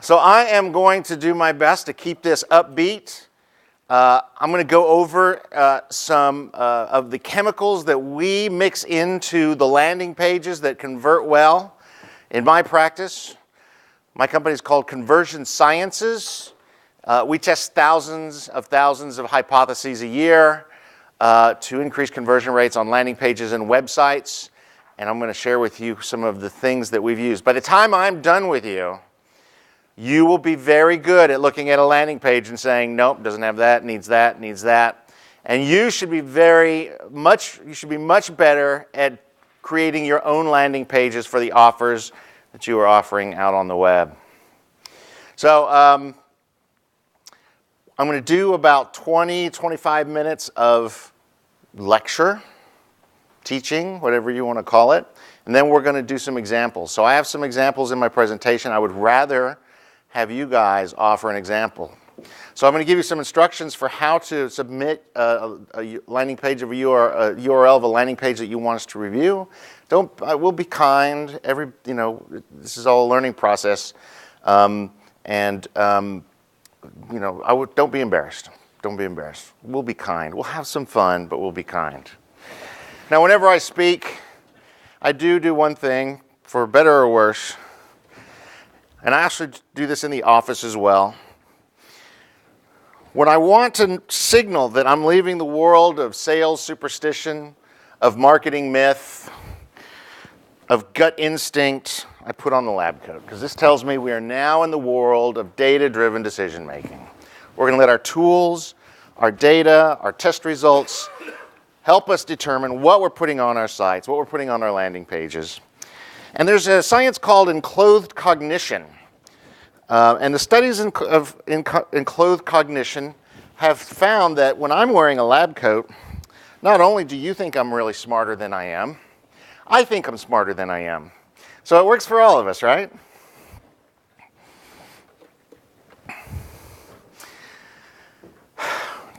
So I am going to do my best to keep this upbeat. I'm going to go over some of the chemicals that we mix into the landing pages that convert well in my practice. My company is called Conversion Sciences. We test thousands of hypotheses a year to increase conversion rates on landing pages and websites. And I'm going to share with you some of the things that we've used. By the time I'm done with you, you will be very good at looking at a landing page and saying, nope, doesn't have that, needs that, needs that. And you should be much better at creating your own landing pages for the offers that you are offering out on the web. So I'm going to do about 25 minutes of lecture, teaching, whatever you want to call it. And then we're going to do some examples. So I have some examples in my presentation. I would rather have you guys offer an example. So I'm going to give you some instructions for how to submit a landing page of a URL of a landing page that you want us to review. We'll be kind. This is all a learning process, don't be embarrassed. Don't be embarrassed. We'll be kind. We'll have some fun, but we'll be kind. Now, whenever I speak, I do one thing, for better or worse. And I actually do this in the office as well. When I want to signal that I'm leaving the world of sales superstition, of marketing myth, of gut instinct, I put on the lab coat, because this tells me we are now in the world of data-driven decision making. We're going to let our tools, our data, our test results help us determine what we're putting on our sites, what we're putting on our landing pages. And there's a science called enclothed cognition. And the studies in enclothed cognition have found that when I'm wearing a lab coat, not only do you think I'm really smarter than I think I'm smarter than I am. So it works for all of us, right?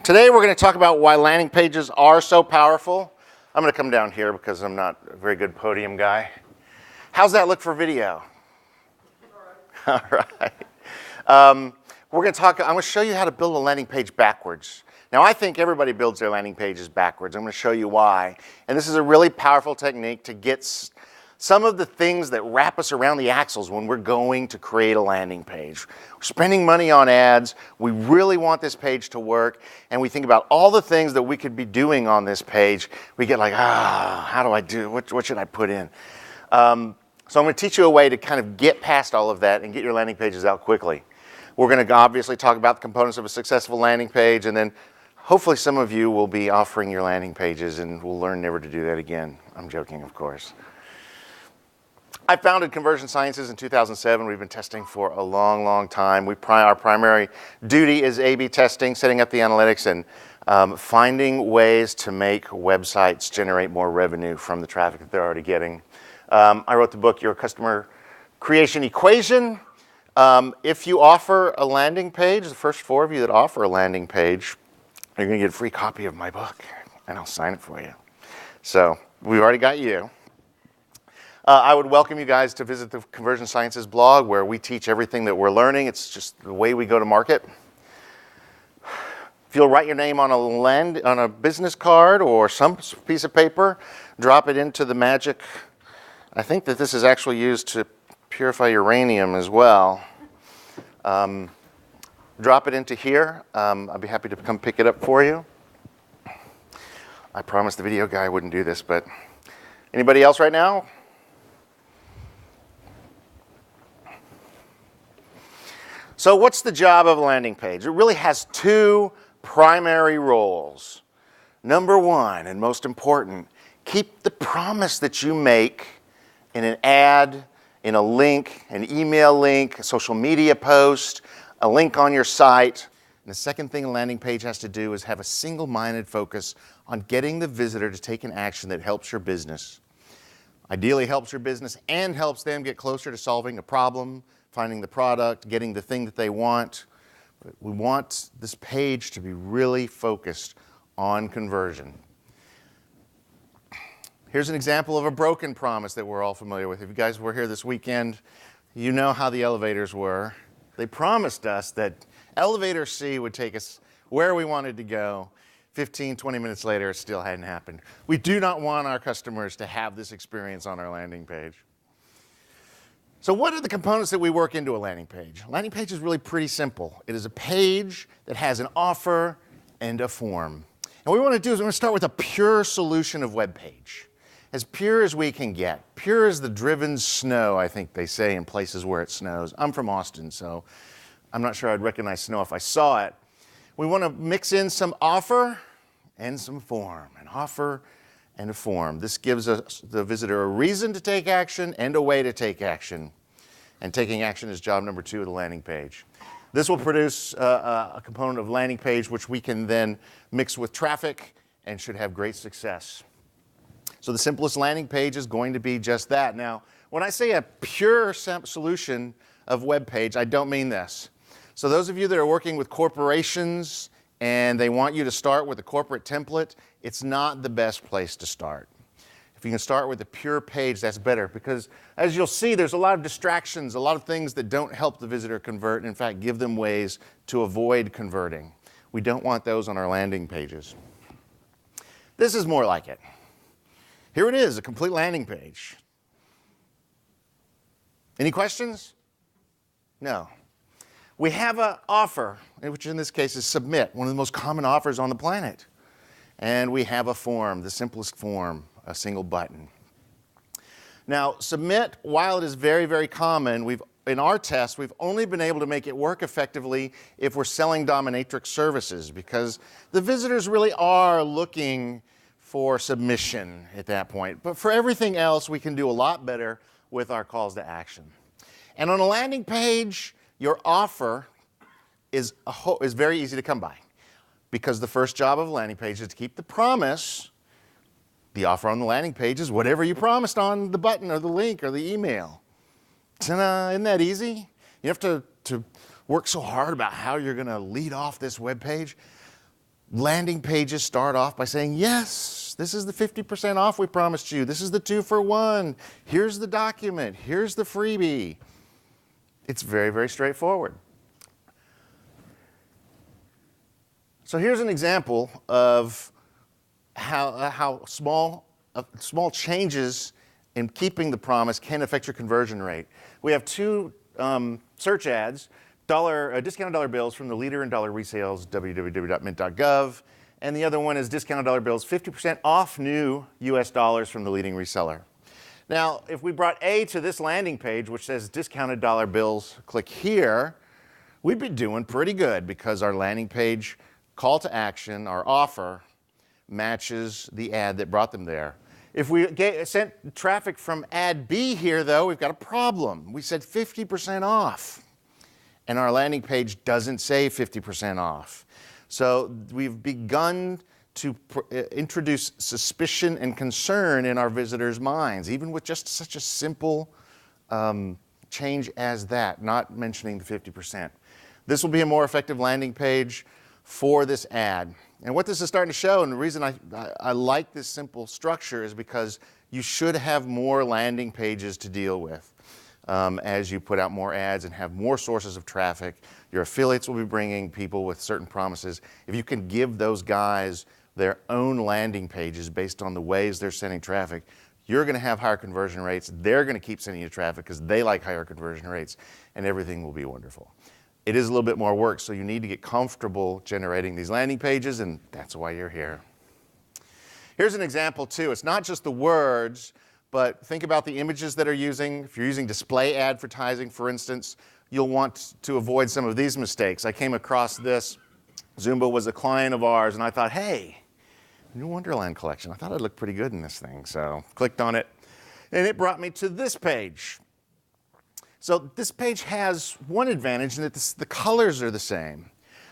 Today we're going to talk about why landing pages are so powerful. I'm going to come down here because I'm not a very good podium guy. How's that look for video? All right. I'm going to show you how to build a landing page backwards. Now, I think everybody builds their landing pages backwards. I'm going to show you why. And this is a really powerful technique to get some of the things that wrap us around the axles when we're going to create a landing page. We're spending money on ads. We really want this page to work. And we think about all the things that we could be doing on this page. We get like, how do I do? What should I put in? So I'm going to teach you a way to kind of get past all of that and get your landing pages out quickly. We're going to obviously talk about the components of a successful landing page, and then hopefully some of you will be offering your landing pages and we'll learn never to do that again. I'm joking, of course. I founded Conversion Sciences in 2007. We've been testing for a long, long time. Our primary duty is A/B testing, setting up the analytics, and finding ways to make websites generate more revenue from the traffic that they're already getting. I wrote the book, Your Customer Creation Equation. If you offer a landing page, the first 4 of you that offer a landing page, you're going to get a free copy of my book, and I'll sign it for you. So we've already got you. I would welcome you guys to visit the Conversion Sciences blog, where we teach everything that we're learning. It's just the way we go to market. If you'll write your name on a business card or some piece of paper, drop it into the magic. I think that this is actually used to purify uranium as well. Drop it into here. I'd be happy to come pick it up for you. I promised the video guy I wouldn't do this, but anybody else right now? So what's the job of a landing page? It really has 2 primary roles. Number 1, and most important, keep the promise that you make in an ad, in a link, an email link, a social media post, a link on your site. And the second thing a landing page has to do is have a single-minded focus on getting the visitor to take an action that helps your business. Ideally helps your business and helps them get closer to solving a problem, finding the product, getting the thing that they want. But we want this page to be really focused on conversion. Here's an example of a broken promise that we're all familiar with. If you guys were here this weekend, you know how the elevators were. They promised us that elevator C would take us where we wanted to go. 15, 20 minutes later, it still hadn't happened. We do not want our customers to have this experience on our landing page. So what are the components that we work into a landing page? A landing page is really pretty simple. It is a page that has an offer and a form. And what we want to do is we're going to start with a pure solution of web page. As pure as we can get. Pure as the driven snow, I think they say in places where it snows. I'm from Austin, so I'm not sure I'd recognize snow if I saw it. We want to mix in some offer and some form. An offer and a form. This gives us, the visitor, a reason to take action and a way to take action. And taking action is job number 2 of the landing page. This will produce a component of landing page which we can then mix with traffic and should have great success. So the simplest landing page is going to be just that. Now, when I say a pure solution of web page, I don't mean this. So those of you that are working with corporations and they want you to start with a corporate template, it's not the best place to start. If you can start with a pure page, that's better because as you'll see, there's a lot of distractions, a lot of things that don't help the visitor convert, and in fact, give them ways to avoid converting. We don't want those on our landing pages. This is more like it. Here it is, a complete landing page. Any questions? No. We have an offer, which in this case is submit, one of the most common offers on the planet. And we have a form, the simplest form, a single button. Now, submit, while it is very, very common, in our test, we've only been able to make it work effectively if we're selling dominatrix services because the visitors really are looking for submission at that point. But for everything else, we can do a lot better with our calls to action. And on a landing page, your offer is very easy to come by because the first job of a landing page is to keep the promise. The offer on the landing page is whatever you promised on the button or the link or the email. Isn't that easy? You have to work so hard about how you're going to lead off this web page. Landing pages start off by saying, yes, this is the 50% off we promised you. This is the 2 for 1. Here's the document. Here's the freebie. It's very, very straightforward. So here's an example of how small changes in keeping the promise can affect your conversion rate. We have 2 search ads, discounted dollar bills from the leader in dollar resales, www.mint.gov, and the other one is discounted dollar bills, 50% off new US dollars from the leading reseller. Now, if we brought A to this landing page, which says discounted dollar bills, click here, we'd be doing pretty good because our landing page call to action, our offer, matches the ad that brought them there. If we sent traffic from ad B here, though, we've got a problem. We said 50% off, and our landing page doesn't say 50% off. So we've begun to introduce suspicion and concern in our visitors' minds, even with just such a simple change as that, not mentioning the 50%. This will be a more effective landing page for this ad. And what this is starting to show, and the reason I like this simple structure is because you should have more landing pages to deal with as you put out more ads and have more sources of traffic. Your affiliates will be bringing people with certain promises. If you can give those guys their own landing pages based on the ways they're sending traffic, you're going to have higher conversion rates. They're going to keep sending you traffic because they like higher conversion rates, and everything will be wonderful. It is a little bit more work, so you need to get comfortable generating these landing pages, and that's why you're here. Here's an example, too. It's not just the words, but think about the images that are using. If you're using display advertising, for instance, you'll want to avoid some of these mistakes. I came across this. Zumba was a client of ours, and I thought, hey, new Wonderland collection. I thought I'd look pretty good in this thing, so clicked on it, and it brought me to this page. So this page has one advantage in that the colors are the same,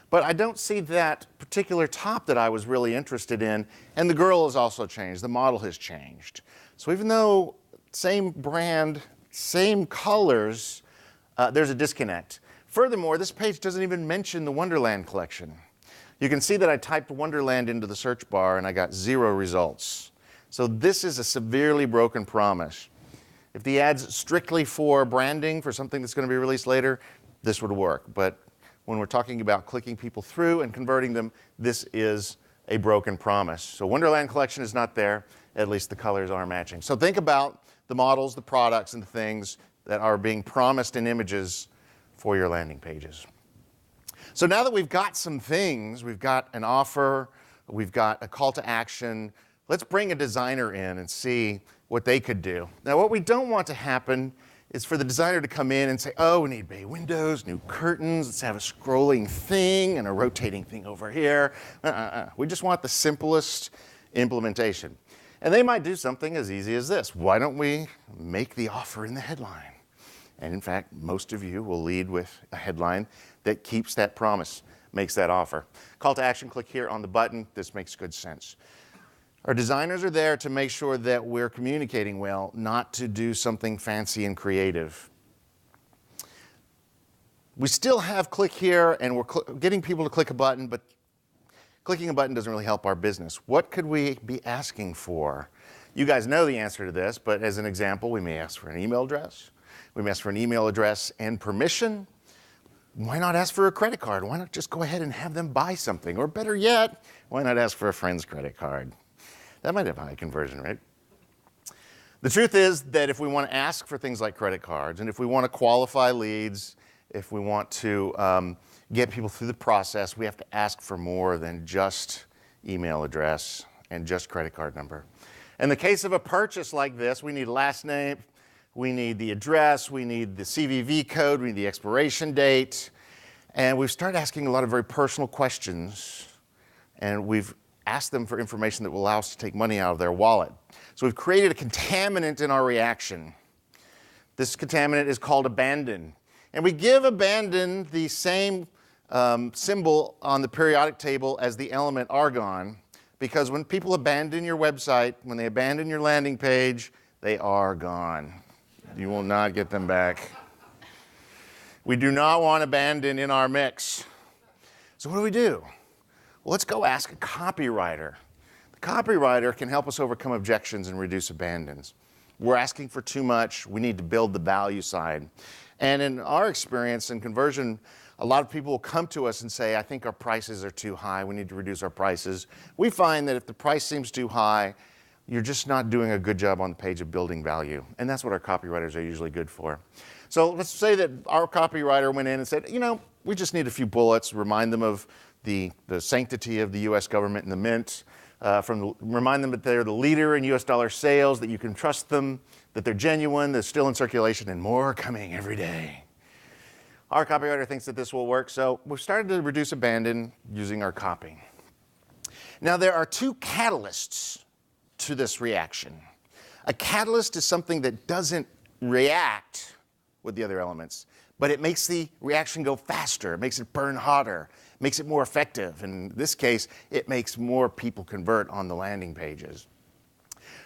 but I don't see that particular top that I was really interested in, and the girl has also changed, the model has changed. So even though same brand, same colors, there's a disconnect. Furthermore, this page doesn't even mention the Wonderland collection. You can see that I typed Wonderland into the search bar and I got 0 results. So this is a severely broken promise. If the ad's strictly for branding, for something that's going to be released later, this would work. But when we're talking about clicking people through and converting them, this is a broken promise. So Wonderland Collection is not there. At least the colors are matching. So think about the models, the products, and the things that are being promised in images for your landing pages. So now that we've got some things, we've got an offer, we've got a call to action, let's bring a designer in and see what they could do. Now, what we don't want to happen is for the designer to come in and say, oh, we need bay windows, new curtains, let's have a scrolling thing and a rotating thing over here. We just want the simplest implementation. And they might do something as easy as this. Why don't we make the offer in the headline? And in fact, most of you will lead with a headline that keeps that promise, makes that offer. Call to action, click here on the button. This makes good sense. Our designers are there to make sure that we're communicating well, not to do something fancy and creative. We still have click here, and we're getting people to click a button, but clicking a button doesn't really help our business. What could we be asking for? You guys know the answer to this, but as an example, we may ask for an email address. We may ask for an email address and permission. Why not ask for a credit card? Why not just go ahead and have them buy something? Or better yet, why not ask for a friend's credit card? That might have a high conversion rate. The truth is that if we want to ask for things like credit cards, and if we want to qualify leads, if we want to get people through the process, we have to ask for more than just email address and just credit card number. In the case of a purchase like this, we need last name, we need the address, we need the CVV code, we need the expiration date, and we've started asking a lot of very personal questions, and we've asked them for information that will allow us to take money out of their wallet. So we've created a contaminant in our reaction. This contaminant is called abandon. And we give abandon the same symbol on the periodic table as the element argon, because when people abandon your website, when they abandon your landing page, they are gone. You will not get them back. We do not want abandon in our mix. So what do we do? Well, let's go ask a copywriter. The copywriter can help us overcome objections and reduce abandons. We're asking for too much. We need to build the value side. And in our experience in conversion, a lot of people will come to us and say, I think our prices are too high. We need to reduce our prices. We find that if the price seems too high, you're just not doing a good job on the page of building value. And that's what our copywriters are usually good for. So let's say that our copywriter went in and said, we just need a few bullets, remind them of the sanctity of the U.S. government and the mint, remind them that they're the leader in U.S. dollar sales, that you can trust them, that they're genuine, they're still in circulation, and more coming every day. Our copywriter thinks that this will work, so we've started to reduce abandon using our copy. Now, there are two catalysts to this reaction. A catalyst is something that doesn't react with the other elements, but it makes the reaction go faster, it makes it burn hotter, makes it more effective. In this case, it makes more people convert on the landing pages.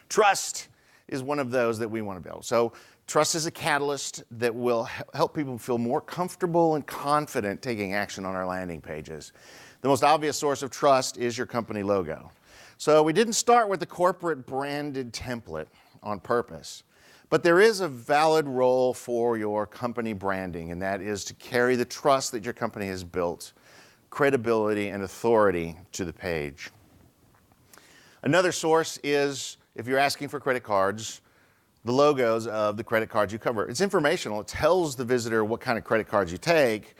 Trust is one of those that we want to build. So trust is a catalyst that will help people feel more comfortable and confident taking action on our landing pages. The most obvious source of trust is your company logo. So we didn't start with the corporate branded template on purpose, but there is a valid role for your company branding, and that is to carry the trust that your company has built, credibility and authority to the page. Another source is, if you're asking for credit cards, the logos of the credit cards you cover. It's informational. It tells the visitor what kind of credit cards you take,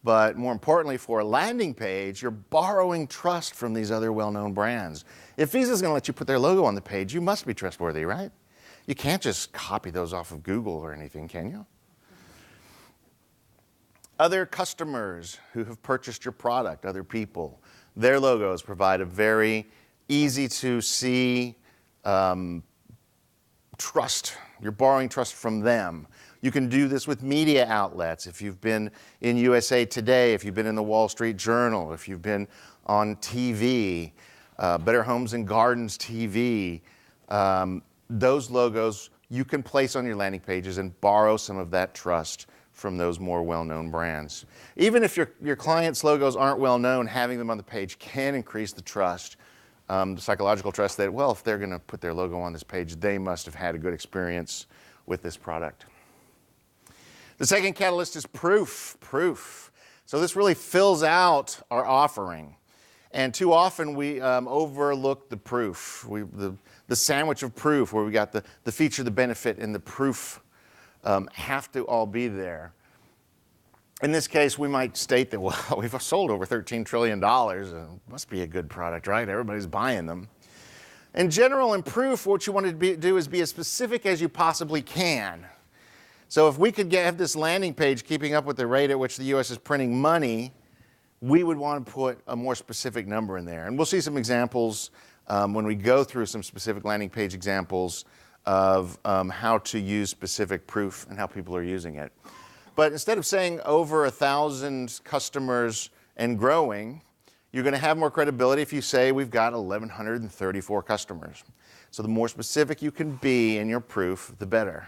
but more importantly, for a landing page, you're borrowing trust from these other well-known brands. If Visa's going to let you put their logo on the page, you must be trustworthy, right? You can't just copy those off of Google or anything, can you? Other customers who have purchased your product, other people, their logos provide a very easy to see trust. You're borrowing trust from them. You can do this with media outlets. If you've been in USA Today, if you've been in the Wall Street Journal, if you've been on TV, Better Homes and Gardens TV, those logos you can place on your landing pages and borrow some of that trust from those more well-known brands. Even if your clients' logos aren't well-known, having them on the page can increase the trust, the psychological trust that, well, if they're going to put their logo on this page, they must have had a good experience with this product. The second catalyst is proof. So this really fills out our offering. And too often we overlook the proof, the sandwich of proof, where we got the feature, the benefit, and the proof have to all be there. In this case, we might state that, well, we've sold over $13 trillion. It must be a good product, right? Everybody's buying them. In general, in proof, what you want to do is be as specific as you possibly can. So if we could have this landing page keeping up with the rate at which the U.S. is printing money, we would want to put a more specific number in there. And we'll see some examples when we go through some specific landing page examples of how to use specific proof and how people are using it. But instead of saying over 1,000 customers and growing, you're going to have more credibility if you say we've got 1,134 customers. So the more specific you can be in your proof, the better.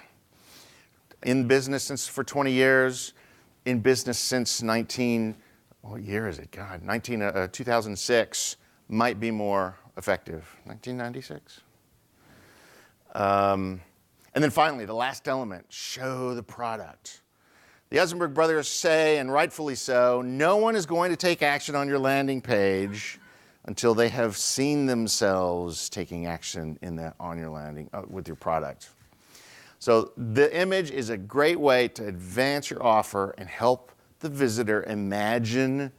In business for 20 years, in business since what year is it? God, 2006 might be more effective. 1996? And then finally, the last element, show the product. The Eisenberg brothers say, and rightfully so, no one is going to take action on your landing page until they have seen themselves taking action on your landing with your product. So the image is a great way to advance your offer and help the visitor imagine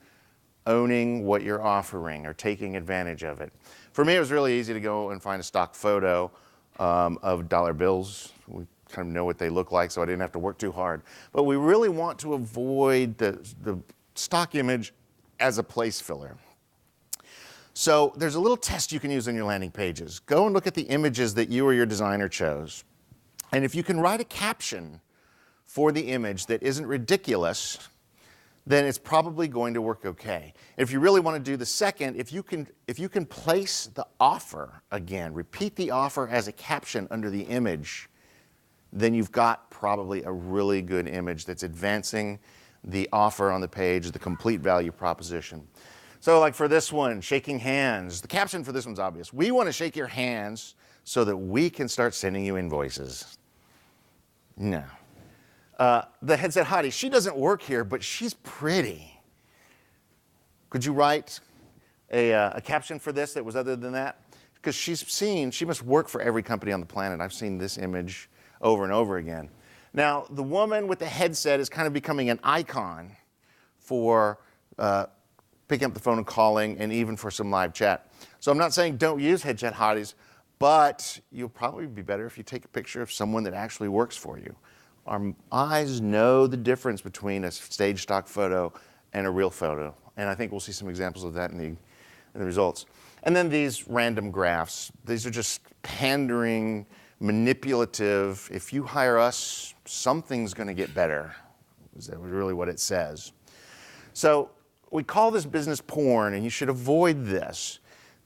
owning what you're offering or taking advantage of it. For me, it was really easy to go and find a stock photo of dollar bills. We kind of know what they look like, so I didn't have to work too hard. But we really want to avoid the stock image as a place filler. So there's a little test you can use on your landing pages. Go and look at the images that you or your designer chose. And if you can write a caption for the image that isn't ridiculous, then it's probably going to work okay. If you really want to do the second, if you can place the offer again, repeat the offer as a caption under the image, then you've got probably a really good image that's advancing the offer on the page, the complete value proposition. So like for this one, shaking hands, the caption for this one's obvious. We want to shake your hands so that we can start sending you invoices. No. The headset hottie, she doesn't work here, but she's pretty. Could you write a caption for this that was other than that? Because she must work for every company on the planet. I've seen this image over and over again. Now, the woman with the headset is kind of becoming an icon for picking up the phone and calling, and even for some live chat. So I'm not saying don't use headset hotties, but you'll probably be better if you take a picture of someone that actually works for you. Our eyes know the difference between a stage stock photo and a real photo. And I think we'll see some examples of that in the results. And then these random graphs. These are just pandering, manipulative. If you hire us, something's going to get better. Is that really what it says? So we call this business porn, and you should avoid this.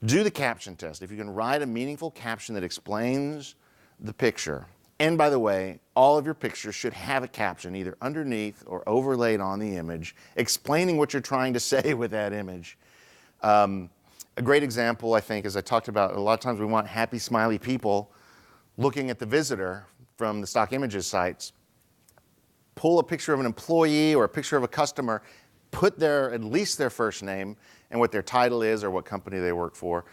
Do the caption test. If you can write a meaningful caption that explains the picture. And by the way, all of your pictures should have a caption either underneath or overlaid on the image explaining what you're trying to say with that image. A great example, I think, as I talked about, a lot of times we want happy, smiley people looking at the visitor from the stock images sites. Pull a picture of an employee or a picture of a customer, put at least their first name and what their title is or what company they work for.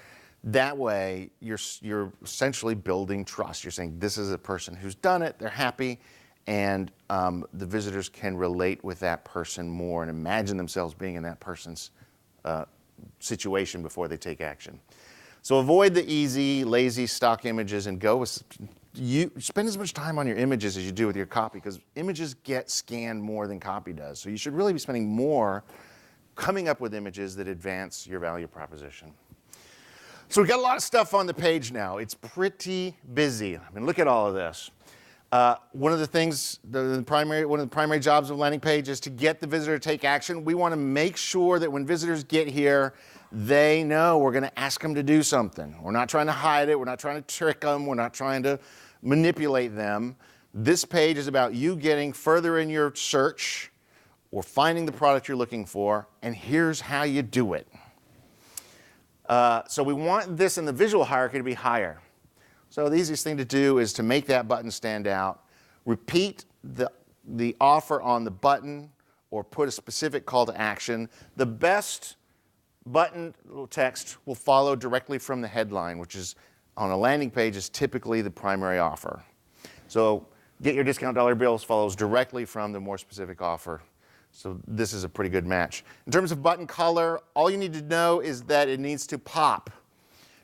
That way, you're essentially building trust. You're saying this is a person who's done it, they're happy, and the visitors can relate with that person more and imagine themselves being in that person's situation before they take action. So avoid the easy, lazy stock images and spend as much time on your images as you do with your copy, because images get scanned more than copy does. So you should really be spending more coming up with images that advance your value proposition. So we've got a lot of stuff on the page now. It's pretty busy. I mean, look at all of this. One of the things, one of the primary jobs of a landing page is to get the visitor to take action. We want to make sure that when visitors get here, they know we're going to ask them to do something. We're not trying to hide it. We're not trying to trick them. We're not trying to manipulate them. This page is about you getting further in your search or finding the product you're looking for, and here's how you do it. So we want this in the visual hierarchy to be higher. So the easiest thing to do is to make that button stand out. Repeat the the offer on the button or put a specific call to action. The best button text will follow directly from the headline, which is on a landing page is typically the primary offer. So get your discount dollar bills follows directly from the more specific offer. So this is a pretty good match. In terms of button color, all you need to know is that it needs to pop.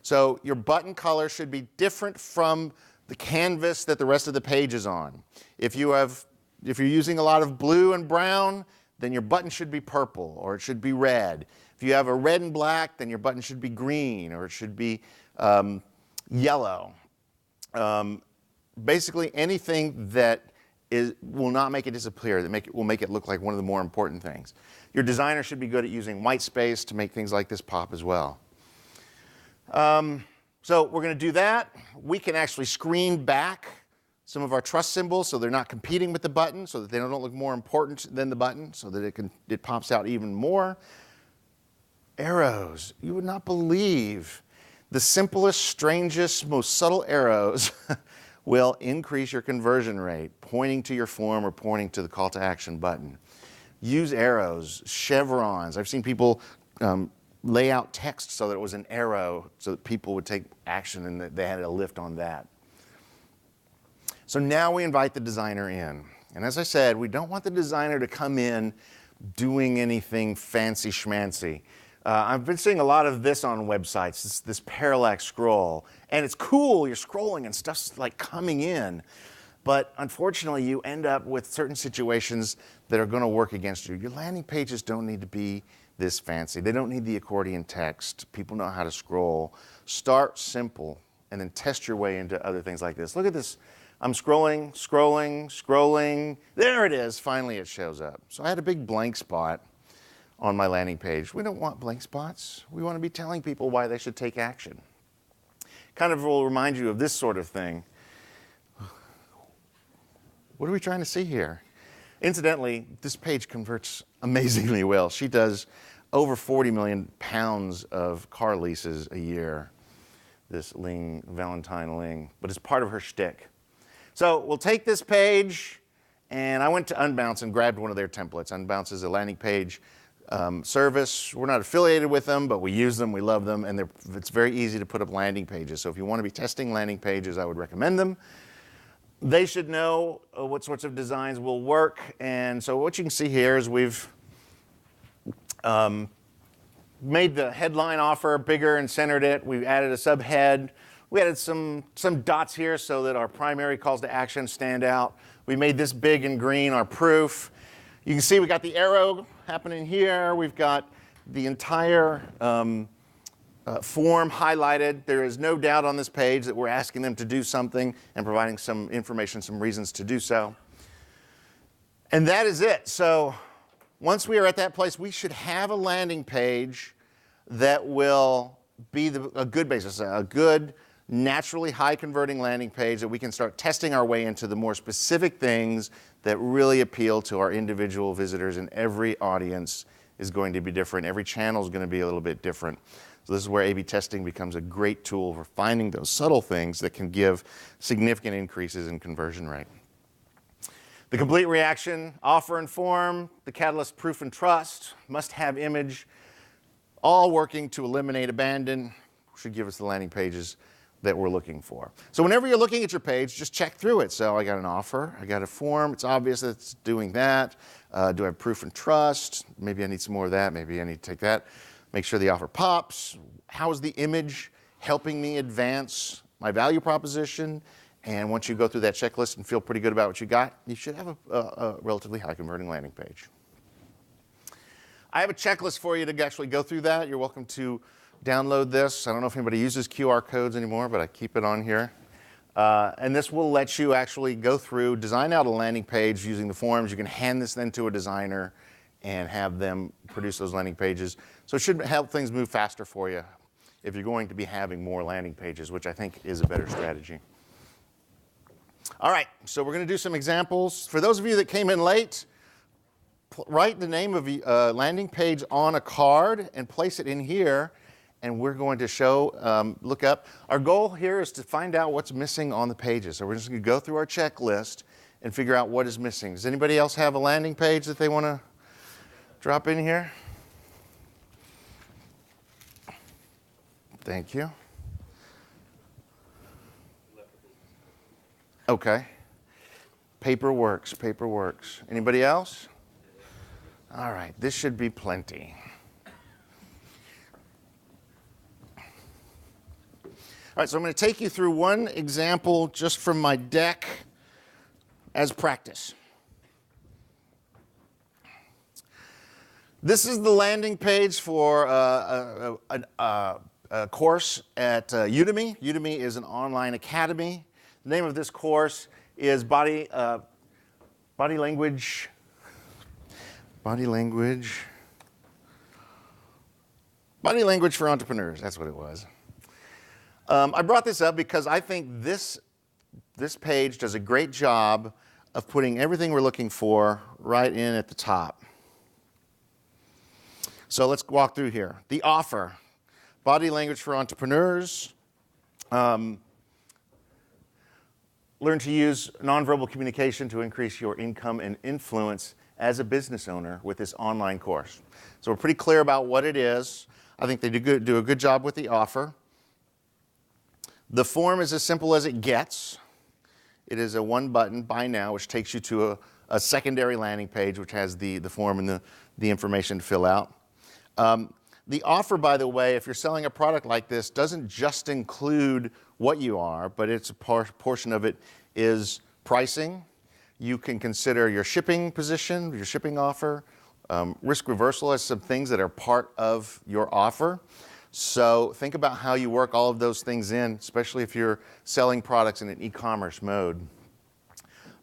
So your button color should be different from the canvas that the rest of the page is on. If you're using a lot of blue and brown, then your button should be purple or it should be red. If you have a red and black, then your button should be green or it should be yellow. Basically anything that will not make it disappear, will make it look like one of the more important things. Your designer should be good at using white space to make things like this pop as well. So we're going to do that. We can actually screen back some of our trust symbols so they're not competing with the button, so that they don't look more important than the button, so that it pops out even more. Arrows. You would not believe the simplest, strangest, most subtle arrows will increase your conversion rate, pointing to your form or pointing to the call to action button. Use arrows, chevrons. I've seen people lay out text so that it was an arrow so that people would take action and that they had a lift on that. So now we invite the designer in. And as I said, we don't want the designer to come in doing anything fancy schmancy. I've been seeing a lot of this on websites, this parallax scroll. And it's cool, you're scrolling and stuff's like coming in. But unfortunately, you end up with certain situations that are going to work against you. Your landing pages don't need to be this fancy. They don't need the accordion text. People know how to scroll. Start simple and then test your way into other things like this. Look at this. I'm scrolling, scrolling, scrolling. There it is. Finally, it shows up. So I had a big blank spot on my landing page. We don't want blank spots. We want to be telling people why they should take action. Kind of will remind you of this sort of thing. What are we trying to see here? Incidentally, this page converts amazingly well. She does over 40 million pounds of car leases a year, this Ling, Valentine Ling, but it's part of her shtick. So we'll take this page, and I went to Unbounce and grabbed one of their templates. Unbounce is a landing page service. We're not affiliated with them, but we use them, we love them, and it's very easy to put up landing pages. So if you want to be testing landing pages, I would recommend them. They should know what sorts of designs will work. And so what you can see here is we've made the headline offer bigger and centered it. We've added a subhead. We added some dots here so that our primary calls to action stand out. We made this big and green, our proof. You can see we got the arrow happening here. We've got the entire form highlighted. There is no doubt on this page that we're asking them to do something and providing some information, some reasons to do so. And that is it. So once we are at that place, we should have a landing page that will be a good basis, a good, naturally high converting landing page that we can start testing our way into the more specific things that really appeal to our individual visitors, and every audience is going to be different. Every channel is going to be a little bit different. So this is where A/B testing becomes a great tool for finding those subtle things that can give significant increases in conversion rate. The complete reaction, offer and form, the catalyst proof and trust, must have image, all working to eliminate abandon, should give us the landing pages that we're looking for. So whenever you're looking at your page, just check through it. So I got an offer, I got a form, it's obvious that it's doing that. Do I have proof and trust? Maybe I need some more of that, maybe I need to take that. Make sure the offer pops. How is the image helping me advance my value proposition? And once you go through that checklist and feel pretty good about what you got, you should have a relatively high converting landing page. I have a checklist for you to actually go through that. You're welcome to download this. I don't know if anybody uses QR codes anymore, but I keep it on here. And this will let you actually go through, design out a landing page using the forms. You can hand this then to a designer and have them produce those landing pages. So it should help things move faster for you if you're going to be having more landing pages, which I think is a better strategy. All right, so we're going to do some examples. For those of you that came in late, write the name of a landing page on a card and place it in here, and we're going to show, look up. Our goal here is to find out what's missing on the pages. So we're just going to go through our checklist and figure out what is missing. Does anybody else have a landing page that they want to drop in here? Thank you. Okay. Paper works, paper works. Anybody else? All right, this should be plenty. All right, so I'm going to take you through one example just from my deck as practice. This is the landing page for a course at Udemy. Udemy is an online academy. The name of this course is Body Language for Entrepreneurs. That's what it was. I brought this up because I think this page does a great job of putting everything we're looking for right in at the top. So let's walk through here. The offer, Body Language for Entrepreneurs. Learn to use nonverbal communication to increase your income and influence as a business owner with this online course. So we're pretty clear about what it is. I think they do a good job with the offer. The form is as simple as it gets. It is a one button, buy now, which takes you to a secondary landing page, which has the form and the information to fill out. The offer, by the way, if you're selling a product like this, doesn't just include what you are, but it's a portion of it is pricing. You can consider your shipping position, your shipping offer, risk reversal as some things that are part of your offer. So think about how you work all of those things in, especially if you're selling products in an e-commerce mode.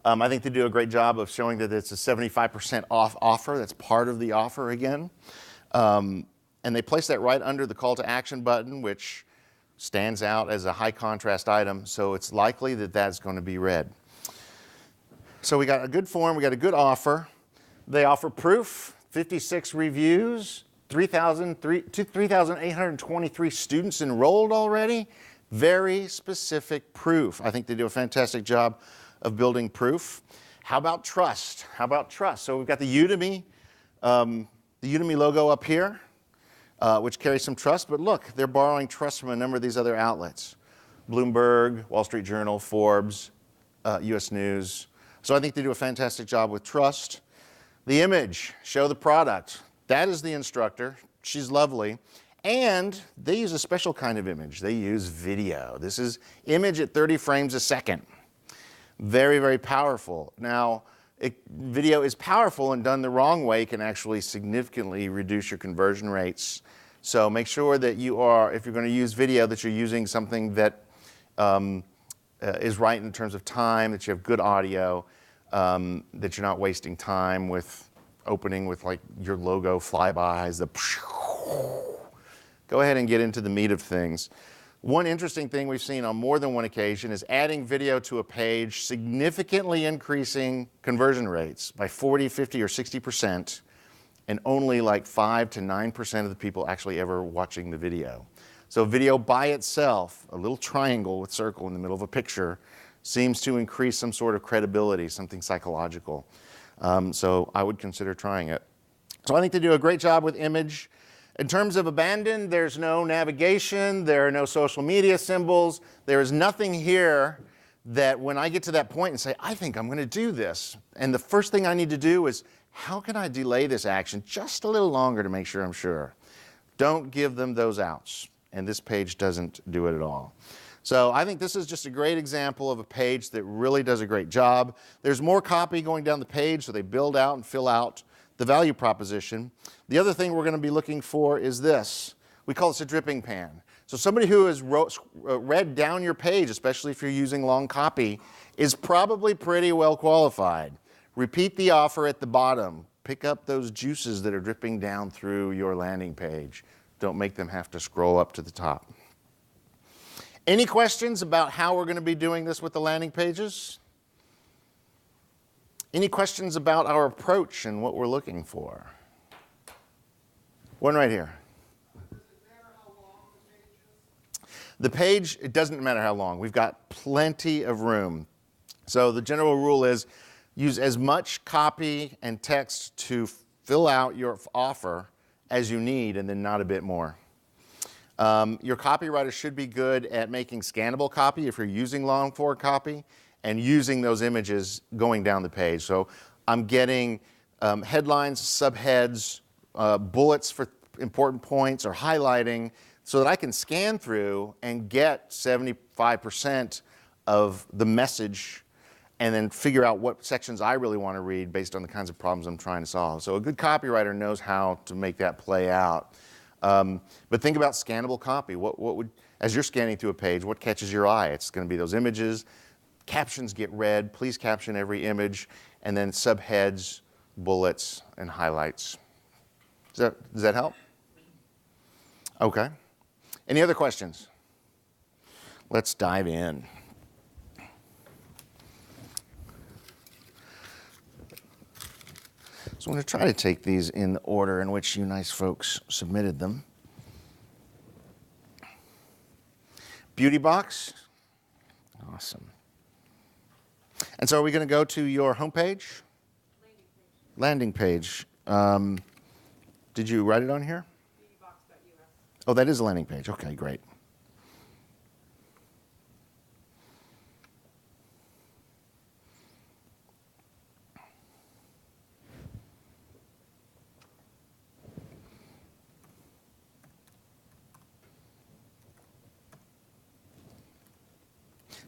I think they do a great job of showing that it's a 75% off offer. That's part of the offer again. And they place that right under the call to action button, which stands out as a high contrast item, so it's likely that that's going to be read. So we got a good form, we got a good offer. They offer proof, 56 reviews, 3,823 students enrolled already. Very specific proof. I think they do a fantastic job of building proof. How about trust? How about trust? So we've got the Udemy logo up here, which carries some trust. But look, they're borrowing trust from a number of these other outlets. Bloomberg, Wall Street Journal, Forbes, US News. So I think they do a fantastic job with trust. The image, show the product. That is the instructor. She's lovely. And they use a special kind of image. They use video. This is image at 30 frames a second. Very, very powerful. Now, video is powerful and done the wrong way can actually significantly reduce your conversion rates. So make sure that you are, if you're going to use video, that you're using something that is right in terms of time, that you have good audio, that you're not wasting time with opening with like your logo flybys. Go ahead and get into the meat of things. One interesting thing we've seen on more than one occasion is adding video to a page, significantly increasing conversion rates by 40, 50, or 60%, and only like 5 to 9% of the people actually ever watching the video. So video by itself, a little triangle with circle in the middle of a picture, seems to increase some sort of credibility, something psychological. So I would consider trying it. So I think they do a great job with image. In terms of abandoned, there's no navigation, there are no social media symbols, there is nothing here that when I get to that point and say, I think I'm going to do this, and the first thing I need to do is, how can I delay this action just a little longer to make sure I'm sure? Don't give them those outs, and this page doesn't do it at all. So I think this is just a great example of a page that really does a great job. There's more copy going down the page, so they build out and fill out the value proposition. The other thing we're going to be looking for is this. We call this a dripping pan. So somebody who has read down your page, especially if you're using long copy, is probably pretty well qualified. Repeat the offer at the bottom. Pick up those juices that are dripping down through your landing page. Don't make them have to scroll up to the top. Any questions about how we're going to be doing this with the landing pages? Any questions about our approach and what we're looking for? One right here. Does it matter how long the page is? The page, it doesn't matter how long. We've got plenty of room. So the general rule is Use as much copy and text to fill out your offer as you need, and then not a bit more. Your copywriter should be good at making scannable copy if you're using long form copy, and using those images going down the page. So I'm getting headlines, subheads, bullets for important points, or highlighting, so that I can scan through and get 75% of the message, and then figure out what sections I really want to read based on the kinds of problems I'm trying to solve. So a good copywriter knows how to make that play out. But think about scannable copy. What would, as you're scanning through a page, what catches your eye? It's going to be those images. Captions get read. Please caption every image. And then subheads, bullets, and highlights. Does that help? Okay. Any other questions? Let's dive in. So I'm going to try to take these in the order in which you nice folks submitted them. Beauty box. Awesome. And so are we going to go to your homepage? Landing page. Did you write it on here? Beautybox.us. Oh, that is a landing page. Okay, great.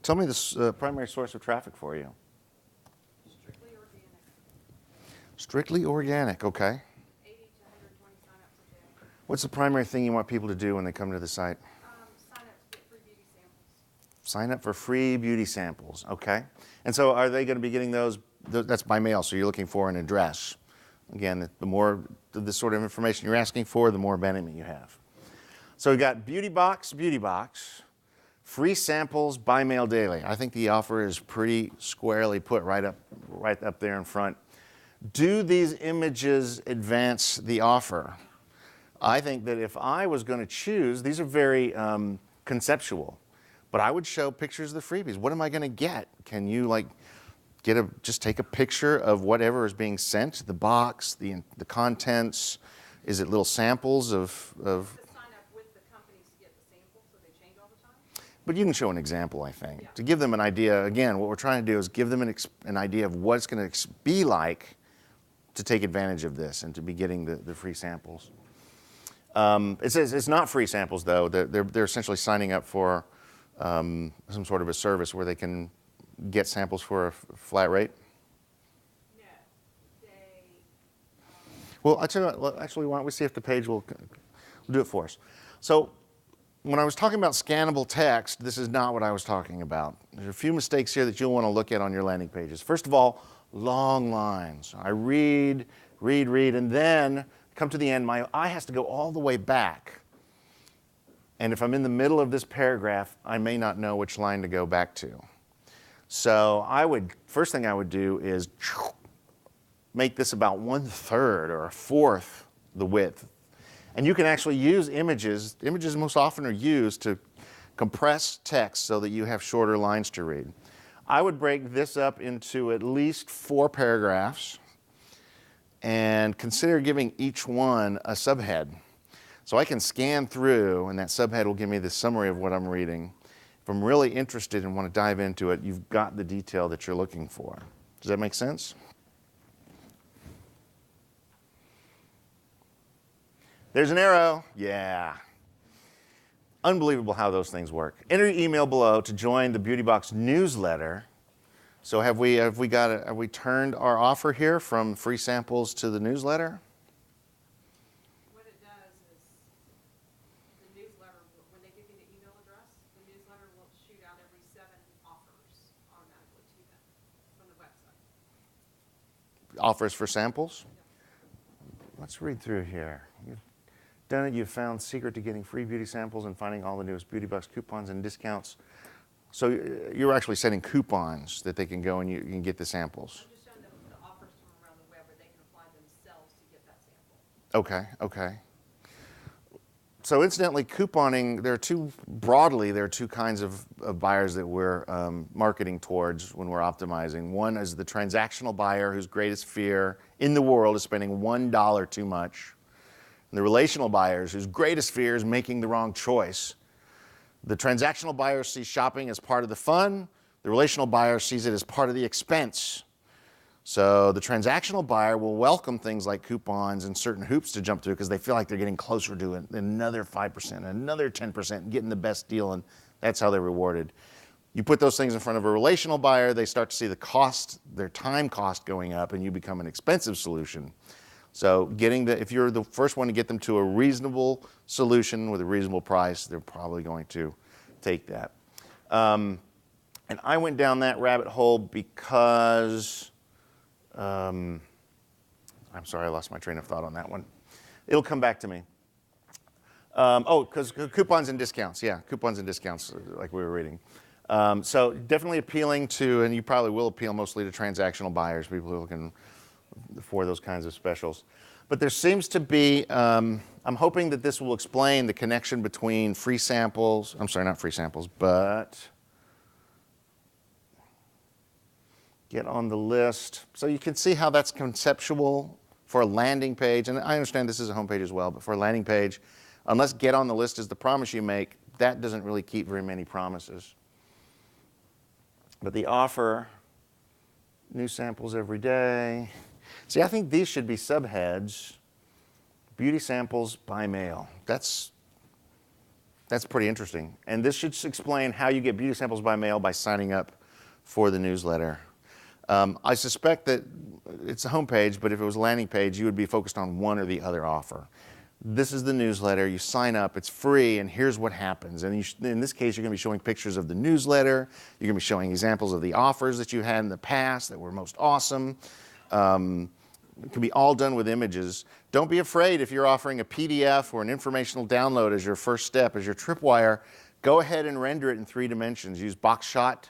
Tell me the primary source of traffic for you. Strictly organic. Strictly organic, okay. 80 to 120 signups a day. What's the primary thing you want people to do when they come to the site? Sign up to get free beauty samples. Sign up for free beauty samples, okay. And so are they going to be getting those? That's by mail, so you're looking for an address. Again, the more this sort of information you're asking for, the more abandonment you have. So we've got beauty box, free samples by mail daily. I think the offer is pretty squarely put right up there in front. Do these images advance the offer? I think that if I was going to choose, these are very conceptual, but I would show pictures of the freebies. What am I going to get? Can you just take a picture of whatever is being sent, the box, the contents? Is it little samples of Sign up with the companies to get the samples so they change all the time. But you can show an example, I think, Yeah. to give them an idea. Again, what we're trying to do is give them an idea of what it's going to be like to take advantage of this and to be getting the free samples. It says it's not free samples, though. They're essentially signing up for some sort of a service where they can get samples for a flat rate. No, they. Well, I tell you what, actually, why don't we see if the page will do it for us. So when I was talking about scannable text, this is not what I was talking about. There's a few mistakes here that you'll want to look at on your landing pages. First of all, long lines. I read, and then come to the end. My eye has to go all the way back. And if I'm in the middle of this paragraph, I may not know which line to go back to. So first thing I would do is make this about 1/3 or 1/4 the width. And you can actually use images. Images most often are used to compress text so that you have shorter lines to read. I would break this up into at least 4 paragraphs and consider giving each one a subhead. So I can scan through, and that subhead will give me the summary of what I'm reading. If I'm really interested and want to dive into it, you've got the detail that you're looking for. Does that make sense? There's an arrow. Yeah. Unbelievable how those things work. Enter your email below to join the Beauty Box newsletter. So have we turned our offer here from free samples to the newsletter? What it does is the newsletter, when they give you the email address, the newsletter will shoot out every 7 offers automatically to them from the website. Offers for samples? Let's read through here. You've done it. You've found secret to getting free beauty samples and finding all the newest Beauty Box coupons and discounts. So you're actually setting coupons that they can go and you can get the samples. I'm just showing them the offers from around the web where they can apply themselves to get that sample. Okay. So incidentally, couponing, there are two kinds of buyers that we're marketing towards when we're optimizing. One is the transactional buyer whose greatest fear in the world is spending $1 too much. And the relational buyers whose greatest fear is making the wrong choice. The transactional buyer sees shopping as part of the fun. The relational buyer sees it as part of the expense. So the transactional buyer will welcome things like coupons and certain hoops to jump through because they feel like they're getting closer to it, another 5%, another 10%, getting the best deal, and that's how they're rewarded. You put those things in front of a relational buyer, they start to see the cost, their time cost going up, and you become an expensive solution. So if you're the first one to get them to a reasonable solution with a reasonable price, they're probably going to take that. And I went down that rabbit hole because, I'm sorry, I lost my train of thought on that one. It'll come back to me. Because coupons and discounts, yeah, coupons and discounts, like we were reading. So definitely appealing to, and you probably will appeal mostly to transactional buyers, people who are looking for those kinds of specials. But there seems to be, I'm hoping that this will explain the connection between free samples, I'm sorry, not free samples, but get on the list. So you can see how that's conceptual for a landing page. And I understand this is a home page as well, but for a landing page, unless get on the list is the promise you make, that doesn't really keep very many promises. But the offer, new samples every day. See, I think these should be subheads. Beauty samples by mail. That's pretty interesting. And this should explain how you get beauty samples by mail by signing up for the newsletter. I suspect that it's a homepage, but if it was a landing page, you would be focused on one or the other offer. This is the newsletter. You sign up. It's free, and here's what happens. And in this case, you're going to be showing pictures of the newsletter. You're going to be showing examples of the offers that you had in the past that were most awesome. It can be all done with images. Don't be afraid if you're offering a PDF or an informational download as your first step, as your tripwire. Go ahead and render it in 3 dimensions. Use Boxshot,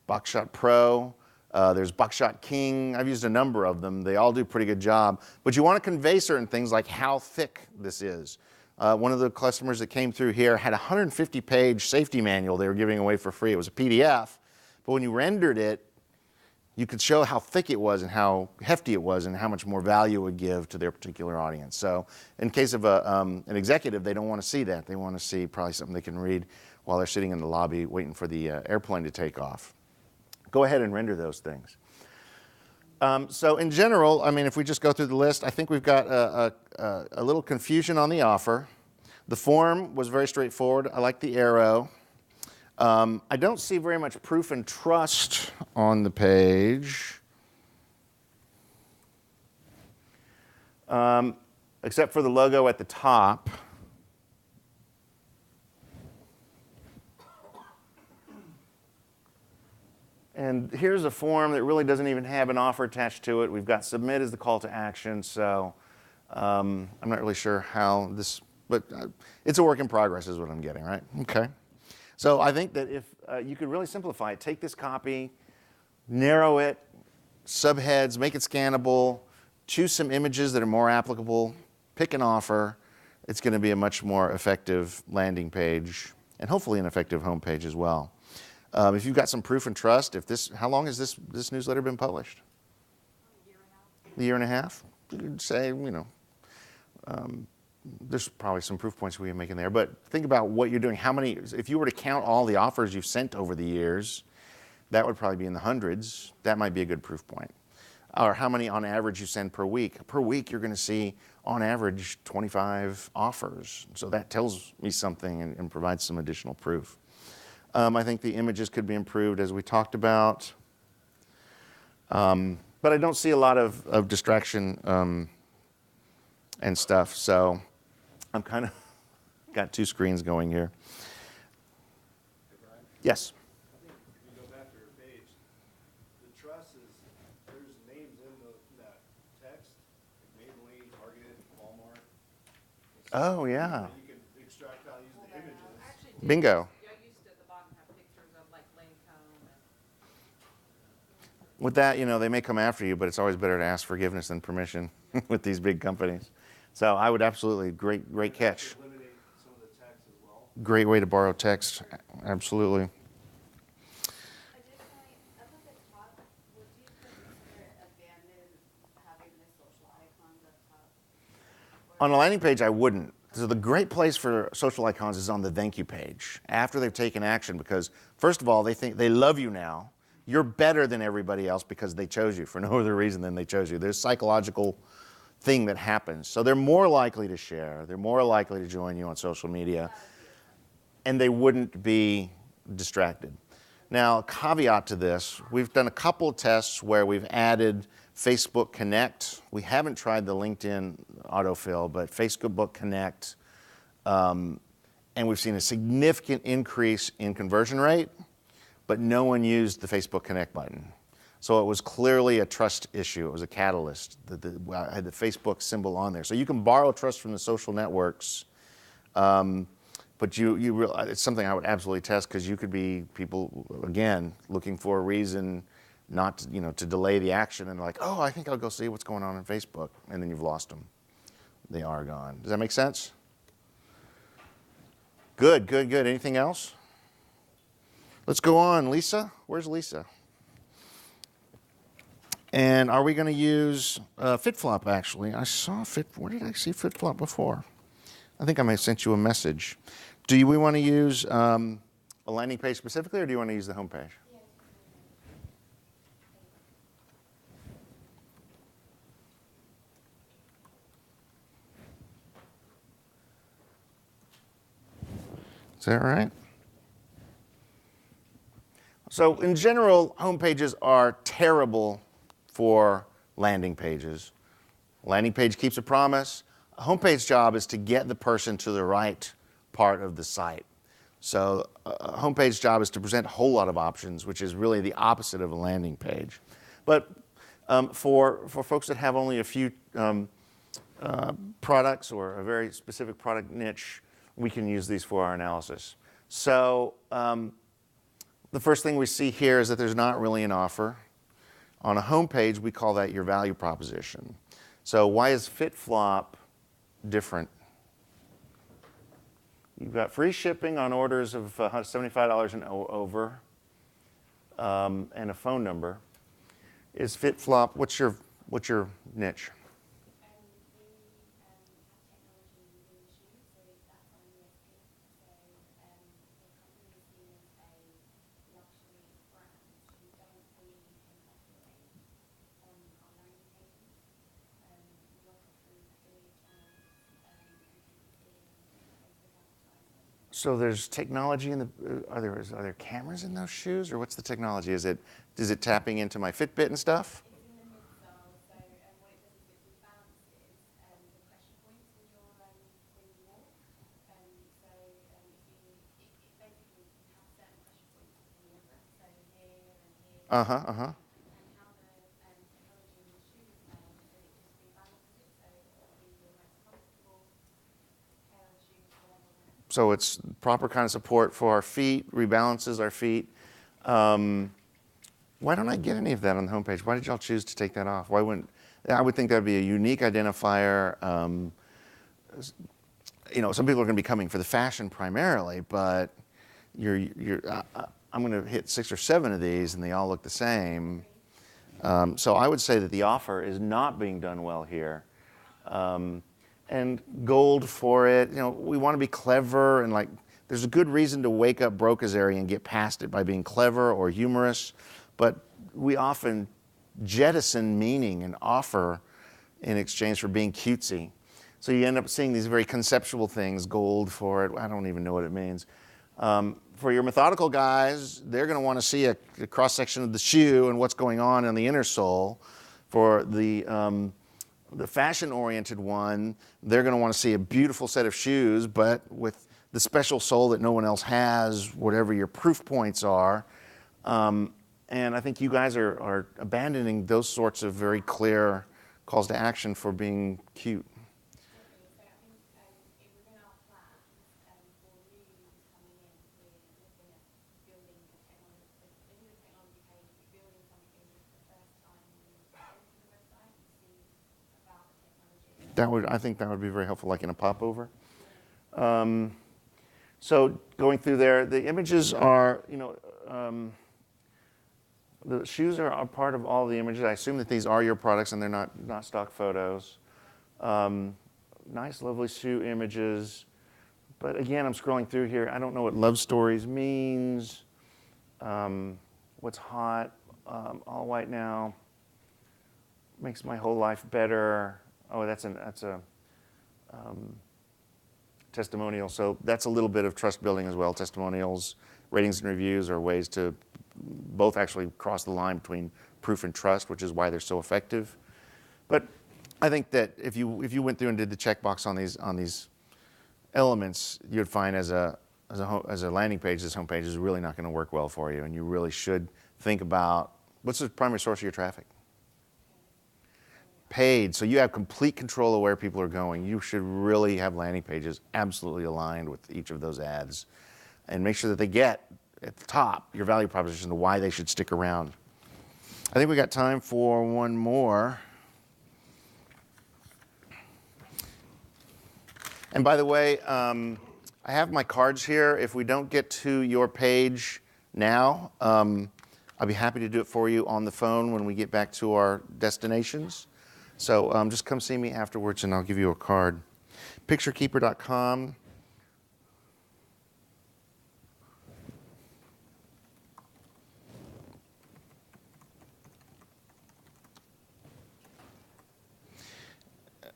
Boxshot Pro. There's Boxshot King. I've used a number of them. They all do a pretty good job. But you want to convey certain things like how thick this is. One of the customers that came through here had a 150-page safety manual they were giving away for free. It was a PDF. But when you rendered it, you could show how thick it was and how hefty it was and how much more value it would give to their particular audience. So in case of an executive, they don't want to see that. They want to see probably something they can read while they're sitting in the lobby waiting for the airplane to take off. Go ahead and render those things. So in general, I mean, if we just go through the list, I think we've got a little confusion on the offer. The form was very straightforward. I like the arrow. I don't see very much proof and trust on the page, except for the logo at the top. And here's a form that really doesn't even have an offer attached to it. We've got submit as the call to action, so I'm not really sure how this, but it's a work in progress is what I'm getting, right? Okay. So I think that if you could really simplify it, take this copy, narrow it, subheads, make it scannable, choose some images that are more applicable, pick an offer. It's going to be a much more effective landing page and hopefully an effective home page as well. If you've got some proof and trust, how long has this newsletter been published? A year and a half. You could say, there's probably some proof points we can make in there, but think about what you're doing. If you were to count all the offers you've sent over the years, that would probably be in the hundreds. That might be a good proof point. Or how many on average you send per week. Per week, you're going to see, on average, 25 offers. So that tells me something and provides some additional proof. I think the images could be improved, as we talked about. But I don't see a lot of distraction and stuff. So I'm kind of got 2 screens going here. Hey, Brian? Yes? I think if you go back to your page, the trusses, there's names in that text, like Maybelline, Target, Walmart. Oh, yeah. You can extract values of the images. Actually, Bingo. I used to at the bottom have pictures of like Lancome and. With that, they may come after you, but it's always better to ask forgiveness than permission with these big companies. So I would absolutely, great catch. Eliminate some of great way to borrow text. Absolutely. Additionally, up at the top, would you consider abandon having the social icons up top? On a landing page, I wouldn't. So the great place for social icons is on the thank you page after they've taken action, because first of all, they think they love you now. You're better than everybody else because they chose you for no other reason than they chose you. There's a psychological thing that happens. So they're more likely to share. They're more likely to join you on social media, and they wouldn't be distracted. Now, caveat to this, we've done a couple of tests where we've added Facebook Connect. We haven't tried the LinkedIn autofill, but Facebook Connect, and we've seen a significant increase in conversion rate, but no one used the Facebook Connect button. So it was clearly a trust issue. It was a catalyst. I had the Facebook symbol on there. So you can borrow trust from the social networks, but it's something I would absolutely test, because you could be people, again, looking for a reason not to, to delay the action, and like, oh, I think I'll go see what's going on Facebook, and then you've lost them. They are gone. Does that make sense? Good, good, good. Anything else? Let's go on. Lisa? Where's Lisa? And are we going to use FitFlop, actually? I saw where did I see FitFlop before? I think I may have sent you a message. Do we want to use a landing page specifically, or do you want to use the home page? Is that right? So in general, home pages are terrible for landing pages. A landing page keeps a promise. A home page job is to get the person to the right part of the site. So a home page job is to present a whole lot of options, which is really the opposite of a landing page. But for folks that have only a few products or a very specific product niche, we can use these for our analysis. So the first thing we see here is that there's not really an offer. On a home page, we call that your value proposition. So why is FitFlop different? You've got free shipping on orders of $75 and over, and a phone number. Is FitFlop, what's your niche? So there's technology in the, are there cameras in those shoes, or what's the technology? Is it tapping into my Fitbit and stuff? It's in the midsole, so what it does is it rebalances the pressure points when you walk. So it basically you have certain pressure points in the foot, so here and here. Uh-huh, uh-huh. And how the technology in the shoe is made, so it just rebalances it, so it will be your most comfortable pair of shoes for whatever. So it's proper kind of support for our feet, rebalances our feet. Why don't I get any of that on the homepage? Why did y'all choose to take that off? Why wouldn't, I would think that would be a unique identifier. Some people are going to be coming for the fashion primarily, but I'm going to hit 6 or 7 of these and they all look the same. So I would say that the offer is not being done well here. And gold for it, we want to be clever, and there's a good reason to wake up Broca's area and get past it by being clever or humorous, but we often jettison meaning and offer in exchange for being cutesy. So you end up seeing these very conceptual things, gold for it, I don't even know what it means. For your methodical guys, they're going to want to see a cross-section of the shoe and what's going on in the inner sole. For the fashion-oriented one, they're going to want to see a beautiful set of shoes, but with the special sole that no one else has, whatever your proof points are. And I think you guys are abandoning those sorts of very clear calls to action for being cute. So I think within our plans for new users coming in, we're looking at building a technology page, building something the first time you go to the website and see about the technology. I think that would be very helpful, like in a popover. So going through there, the images are, the shoes are a part of all the images. I assume that these are your products and they're not stock photos. Nice, lovely shoe images. But again, I'm scrolling through here. I don't know what love stories means. What's hot? All white now. Makes my whole life better. Oh, that's a testimonial. So that's a little bit of trust building as well. Testimonials, ratings and reviews are ways to both actually cross the line between proof and trust, which is why they're so effective. But I think that if you went through and did the checkbox on these elements, you'd find as a landing page, this homepage is really not going to work well for you, and you really should think about what's the primary source of your traffic. Paid, so you have complete control of where people are going. You should really have landing pages absolutely aligned with each of those ads, and make sure that they get at the top your value proposition, why they should stick around. I think we got time for one more. And by the way, I have my cards here. If we don't get to your page now, I'll be happy to do it for you on the phone when we get back to our destinations. So just come see me afterwards and I'll give you a card. Picturekeeper.com.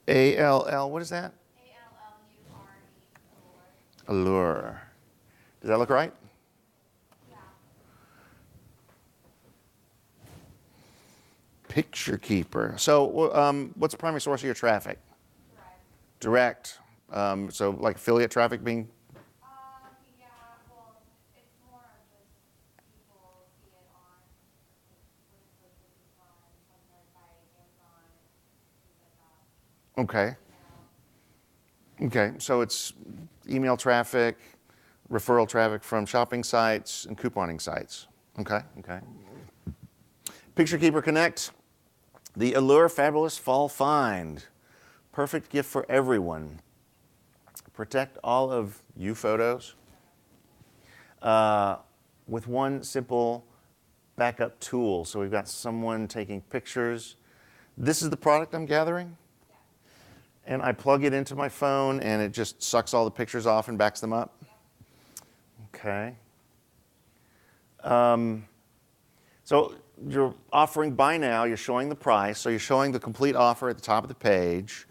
ALL, what is that? Allure. Does that look right? Yeah. Picture Keeper. So what's the primary source of your traffic? Direct. So like affiliate traffic being? Yeah, well, it's more of just people see it on, sometimes by Amazon, things like that. Okay. Okay, so it's email traffic, referral traffic from shopping sites, and couponing sites. Okay, okay. Picture Keeper Connect, the Allure Fabulous Fall Find. Perfect gift for everyone. Protect all of you photos with one simple backup tool. So we've got someone taking pictures. This is the product I'm gathering. And I plug it into my phone and it just sucks all the pictures off and backs them up. Okay. So you're offering buy now, you're showing the price, so you're showing the complete offer at the top of the page.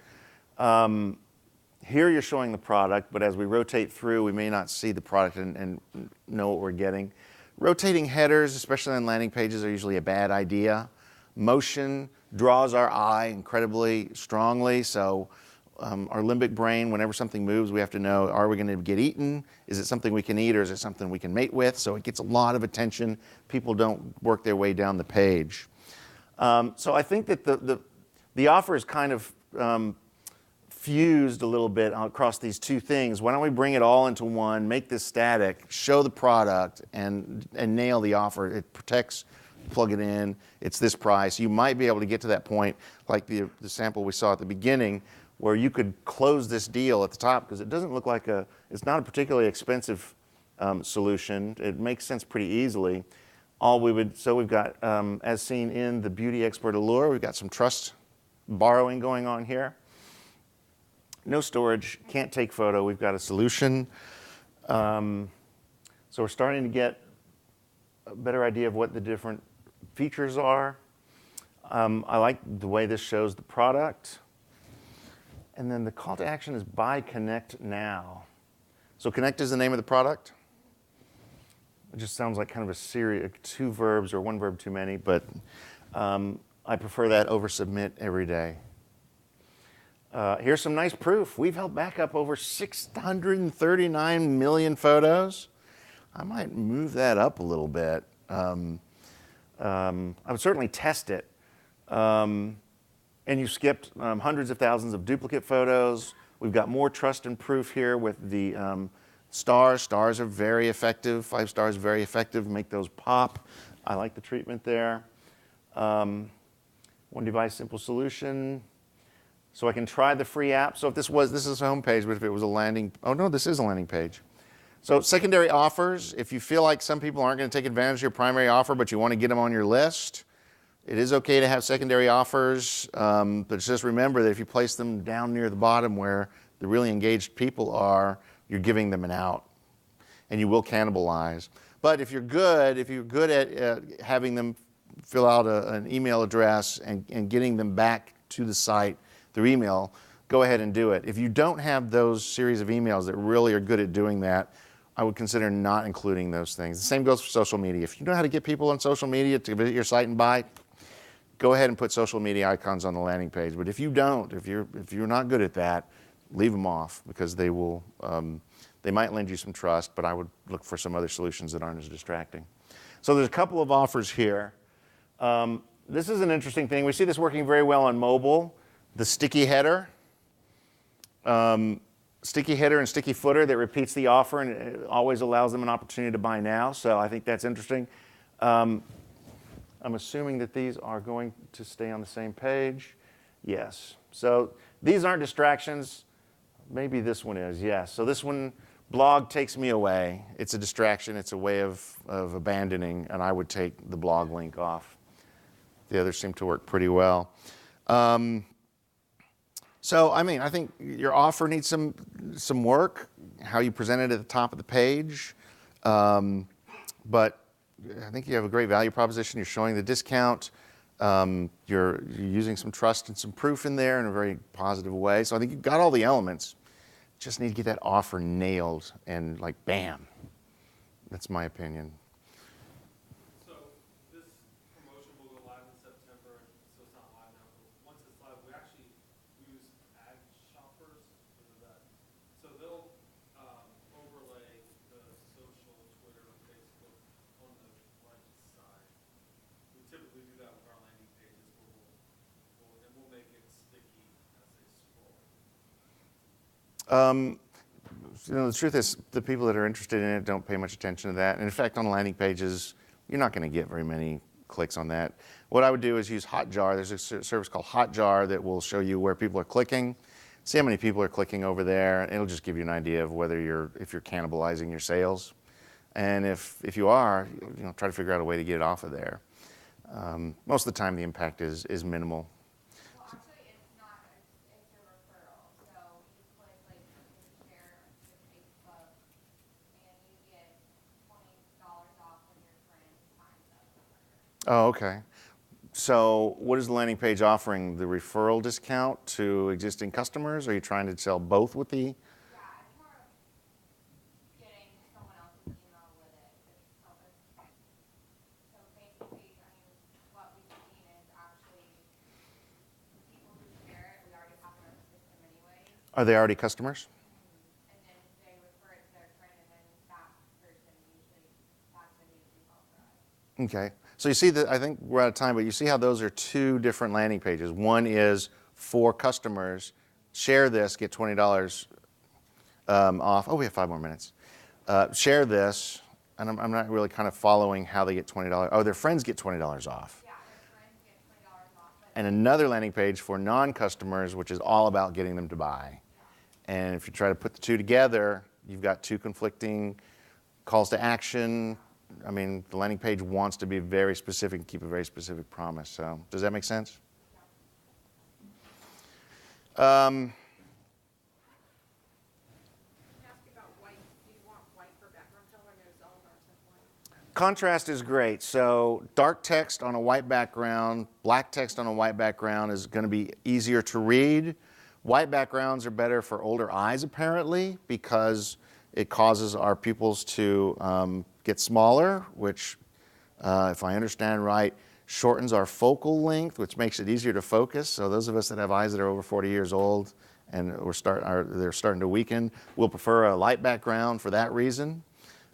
Here you're showing the product, but as we rotate through, we may not see the product and know what we're getting. Rotating headers, especially on landing pages, are usually a bad idea. Motion draws our eye incredibly strongly, so our limbic brain, whenever something moves, we have to know, are we going to get eaten? Is it something we can eat, or is it something we can mate with? So it gets a lot of attention. People don't work their way down the page. So I think that the offer is kind of fused a little bit across these two things. Why don't we bring it all into one, make this static, show the product, and nail the offer. It protects, plug it in, it's this price. You might be able to get to that point, like the sample we saw at the beginning, where you could close this deal at the top, because it doesn't look like it's not a particularly expensive solution. It makes sense pretty easily. So we've got, as seen in the Beauty Expert Allure, we've got some trust borrowing going on here. No storage, can't take photo, we've got a solution. So we're starting to get a better idea of what the different features are. I like the way this shows the product. And then the call to action is buy Connect now. So Connect is the name of the product. It just sounds like kind of a series, two verbs or one verb too many, but I prefer that over submit every day. Here's some nice proof. We've held back up over 639 million photos. I might move that up a little bit. I would certainly test it. And you skipped hundreds of thousands of duplicate photos. We've got more trust and proof here with the stars. Stars are very effective. 5 stars, very effective. Make those pop. I like the treatment there. One device, simple solution. So I can try the free app. So if this is a home page, but if it was a landing, oh no, this is a landing page. So secondary offers, if you feel like some people aren't going to take advantage of your primary offer, but you want to get them on your list, it is okay to have secondary offers, but just remember that if you place them down near the bottom where the really engaged people are, you're giving them an out, and you will cannibalize. But if you're good at having them fill out an email address and getting them back to the site through email, go ahead and do it. If you don't have those series of emails that really are good at doing that, I would consider not including those things. The same goes for social media. If you know how to get people on social media to visit your site and buy, go ahead and put social media icons on the landing page. But if you don't, if you're not good at that, leave them off, because they will they might lend you some trust, but I would look for some other solutions that aren't as distracting. So there's a couple of offers here. This is an interesting thing. We see this working very well on mobile. The sticky header. Sticky header and sticky footer that repeats the offer, and it always allows them an opportunity to buy now. So I think that's interesting. I'm assuming that these are going to stay on the same page. Yes. So these aren't distractions. Maybe this one is, yes. So this one, blog takes me away. It's a distraction. It's a way of abandoning, and I would take the blog link off. The others seem to work pretty well. So, I mean, I think your offer needs some work, how you present it at the top of the page. But I think you have a great value proposition. You're showing the discount. You're using some trust and some proof in there in a very positive way. So I think you've got all the elements. Just need to get that offer nailed and like, bam. That's my opinion. So this promotion will go live in September, so it's not live now, but once it's live, we actually use ad shoppers for that. So they'll overlay the social, Twitter, Facebook on the right side. We typically do that with our landing pages, where we'll make it sticky as they scroll. The truth is, the people that are interested in it don't pay much attention to that. And in fact, on landing pages, you're not going to get very many clicks on that. What I would do is use Hotjar. There's a service called Hotjar that will show you where people are clicking. See how many people are clicking over there. It'll just give you an idea of if you're cannibalizing your sales. And if you are, try to figure out a way to get it off of there. Most of the time, the impact is minimal. Well, actually, it's not, it's a referral, so you click, like, you share to Facebook, and you get $20 off when your friend signs up. Oh, okay. So what is the landing page offering? The referral discount to existing customers? Are you trying to sell both with the? Yeah, it's more of getting someone else's email with it. So basically, I mean, what we've seen is actually the people who share it, we already have in our system anyway. Are they already customers? And then they refer it to their friend, and then that person usually, that's a new result for us. Okay. So you see that, I think we're out of time, but you see how those are two different landing pages. One is for customers. Share this, get $20 off. Oh, we have 5 more minutes. Share this, and I'm not really kind of following how they get $20. Oh, their friends get $20 off. Yeah, their friends get $20 off, but And another landing page for non-customers, which is all about getting them to buy. And if you try to put the two together, you've got two conflicting calls to action. I mean, the landing page wants to be very specific and keep a very specific promise. So does that make sense? Can I ask you about white? Do you want white for background color? No, it's all of ours have white. Contrast is great. So dark text on a white background, black text on a white background is going to be easier to read. White backgrounds are better for older eyes, apparently, because it causes our pupils to get smaller, which, if I understand right, shortens our focal length, which makes it easier to focus. So those of us that have eyes that are over 40 years old and they're starting to weaken, will prefer a light background for that reason.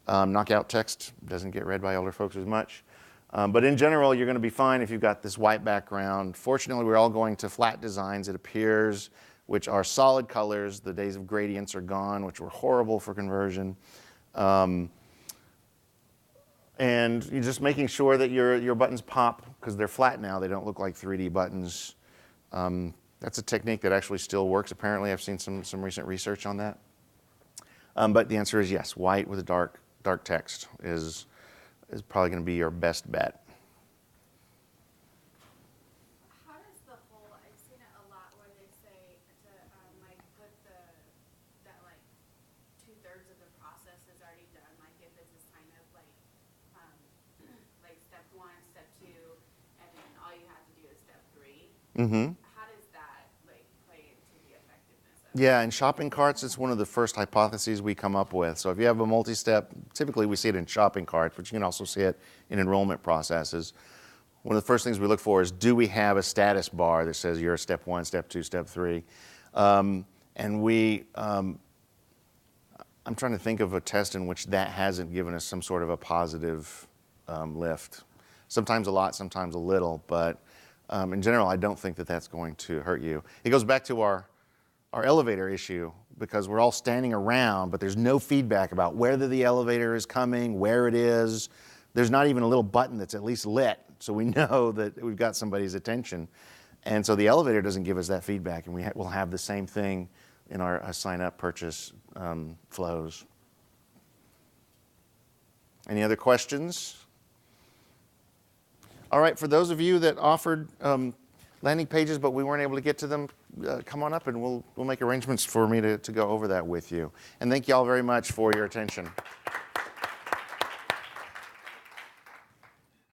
Knockout text doesn't get read by older folks as much. But in general, you're going to be fine if you've got this white background. Fortunately, we're all going to flat designs, it appears, which are solid colors. The days of gradients are gone, which were horrible for conversion. And you're just making sure that your buttons pop, because they're flat now. They don't look like 3D buttons. That's a technique that actually still works, apparently. I've seen some recent research on that. But the answer is yes. White with a dark text is probably going to be your best bet. How does the whole, I've seen it a lot where they say to, like, put that like 2/3 of the process is already done, like if this is kind of like step 1, step 2, and then all you have to do is step 3. Mm-hmm. How does that like play into the effectiveness of it? Yeah, in shopping carts, it's one of the first hypotheses we come up with. So if you have a multi-step, typically we see it in shopping carts, but you can also see it in enrollment processes. One of the first things we look for is, do we have a status bar that says you're step 1, step 2, step 3? And I'm trying to think of a test in which that hasn't given us some sort of a positive lift. Sometimes a lot, sometimes a little, but in general, I don't think that that's going to hurt you. It goes back to our elevator issue, because we're all standing around, but there's no feedback about whether the elevator is coming, where it is. There's not even a little button that's at least lit, so we know that we've got somebody's attention. And so the elevator doesn't give us that feedback, and we'll have the same thing in our sign-up purchase flows. Any other questions? All right, for those of you that offered landing pages but we weren't able to get to them, come on up and we'll make arrangements for me to go over that with you. And thank you all very much for your attention.